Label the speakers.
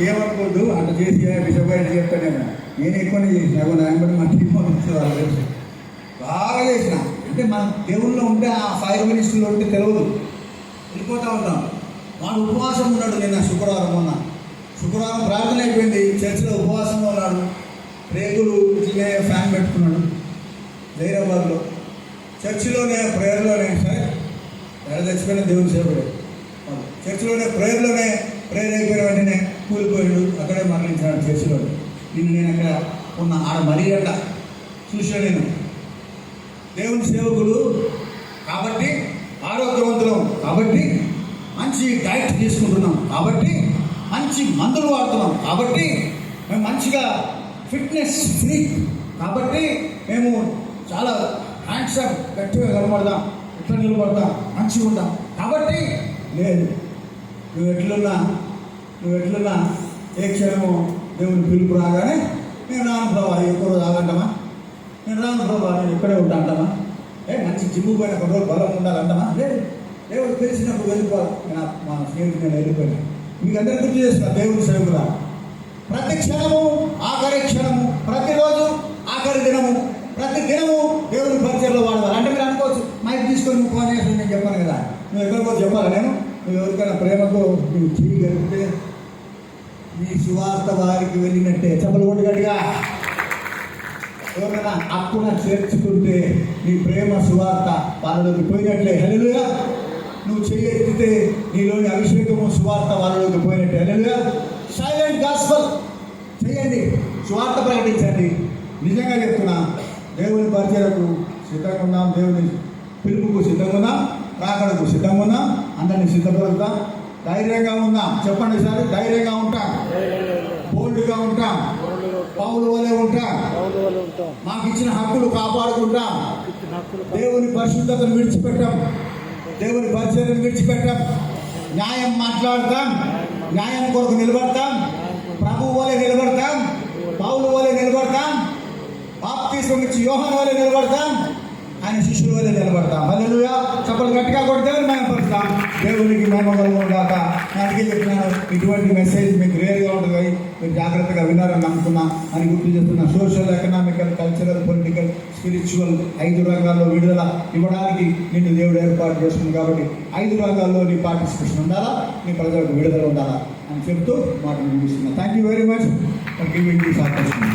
Speaker 1: ఏమనుకోద్దు అంత చేసి బిషప్ గారికి చెప్తాను నేను ఎక్కువనే చేసిన నాయకుడు మా టీం వాళ్ళు తెలుసు బాగా చేసిన. అంటే మనం దేవుల్లో ఉంటే ఆ 5 మినిట్స్లో ఉంటే తెలియదు, వెళ్ళిపోతూ ఉంటాం. వాడు ఉపవాసం ఉన్నాడు. నిన్న శుక్రవారం ప్రార్థన అయిపోయింది, చర్చిలో ఉపవాసంలో ఉన్నాడు. రేగులు ఇట్లనే ఫ్యాన్ పెట్టుకున్నాడు జైరాబాద్లో. చర్చిలోనే ప్రేయర్లోనే సరే తెచ్చిపోయిన దేవుని సేవకుడు చర్చిలోనే ప్రేయర్లోనే ప్రేయర్ అయిపోయిన వెంటనే కూలిపోయాడు, అక్కడే మరణించాడు చర్చిలో. నేను అక్కడ ఉన్న ఆడ మరీ అట్ట చూసాను నేను. దేవుని సేవకులు కాబట్టి ఆరోగ్యవంతులం, కాబట్టి మంచి డైట్ తీసుకుంటున్నాం, కాబట్టి మంచి మందులు వాడుతున్నాం, కాబట్టి మేము మంచిగా ఫిట్నెస్ ఫ్రీ, కాబట్టి మేము చాలా హ్యాండ్సప్ గట్టిగా కనబడదాం, ఇట్లా నిలబడతాం, మంచిగా ఉంటాం. కాబట్టి లేదు, నువ్వు ఎట్లున్నా ఏ క్షణము దేవుని పిలుపు రాగానే నేను రాను ప్రభా, ఎక్కువ రోజు ఆగంటామా, నేను రాను ప్రభా, నేను ఇక్కడే ఉంటా అంటామా, మంచి జిమ్ము పోయిన కొన్ని రోజులు బలం ఉండాలంటామా, లేదు దేవుడు తెలిసినప్పుడు వెళ్ళిపోవాలి. మా స్నేహితుడు నేను వెళ్ళిపోయినా. మీకు అందరూ గుర్తు చేస్తున్నా, దేవుని సేవకులా ప్రతి క్షణము ఆఖరి క్షణము, ప్రతిరోజు ఆఖరి దినము, ప్రతి దినము దేవుని పరిచయంలో వాడవాలి. అంటే మీరు అనుకోవచ్చు మైక్ తీసుకొని నువ్వు ఫోన్ చేసి నేను చెప్పాను కదా, నువ్వు ఎక్కడికో చెప్పాలా, నువ్వు ఎవరికైనా ప్రేమతో నువ్వు చేయగలిగితే నీ సువార్త వారికి వెళ్ళినట్టే. చెప్పలు కొట్టి గట్టిగా. ఎవరైనా అక్కున చేర్చుకుంటే నీ ప్రేమ సువార్త వాళ్ళలోకి పోయినట్లే. హల్లెలూయా. నువ్వు చెయ్యెత్తితే నీలోని అభిషేకము సువార్త వాళ్ళలోకి పోయినట్టే. హల్లెలూయా. సైలెంట్ గాస్పల్ చేయండి, సువార్త ప్రకటించండి. నిజంగా చెప్తున్నా, దేవుని పరిచయకు సిద్ధంగా ఉన్నాం, దేవుని పిలుపుకు సిద్ధంగా ఉన్నాం, రాకడకు సిద్ధంగా ఉన్నాం, అందరినీ సిద్ధపరుద్దాం, ధైర్యంగా ఉందాం. చెప్పండి సార్, ధైర్యంగా ఉంటాం, బోల్డ్గా ఉంటాం, పౌలు వలె ఉంటాం, మాకు ఇచ్చిన హక్కులు కాపాడుకుంటాం, దేవుని పరిశుద్ధతను విడిచిపెట్టాం, దేవుని పరిచయను విడిచిపెట్టాం, న్యాయం మాట్లాడతాం, న్యాయం కొరకు నిలబడతాం, ప్రభువు వలె నిలబడతాం, పౌలు వలె నిలబడతాం, బాప్తిస్మం ఇచ్చి యోహాను వలె నిలబడతాం, ఆయన శిష్యుల వలె నిలబడతాం. హల్లెలూయా. చప్పలు గట్టిగా కొట్టి దేవుని మహిమపరుస్తాం. దేవునికి మహిమ కలుగుగాక. అందుకే చెప్తున్నాను, ఇటువంటి మెసేజ్ మీకు రేరుగా ఉంటుంది, మీరు జాగ్రత్తగా వినారని నమ్ముతున్నా అని గుర్తు చేస్తున్నా. Social, economical, cultural, political, spiritual 5 రంగాల్లో విడుదల ఇవ్వడానికి నిన్ను దేవుడు ఏర్పాటు చేస్తుంది. కాబట్టి 5 రంగాల్లో నీ పార్టిసిపేషన్ ఉండాలా, నీ ప్రజలకు విడుదల ఉండాలా అని చెప్తూ మాటలు ముగిస్తున్నా. Thank you very much for giving this opportunity.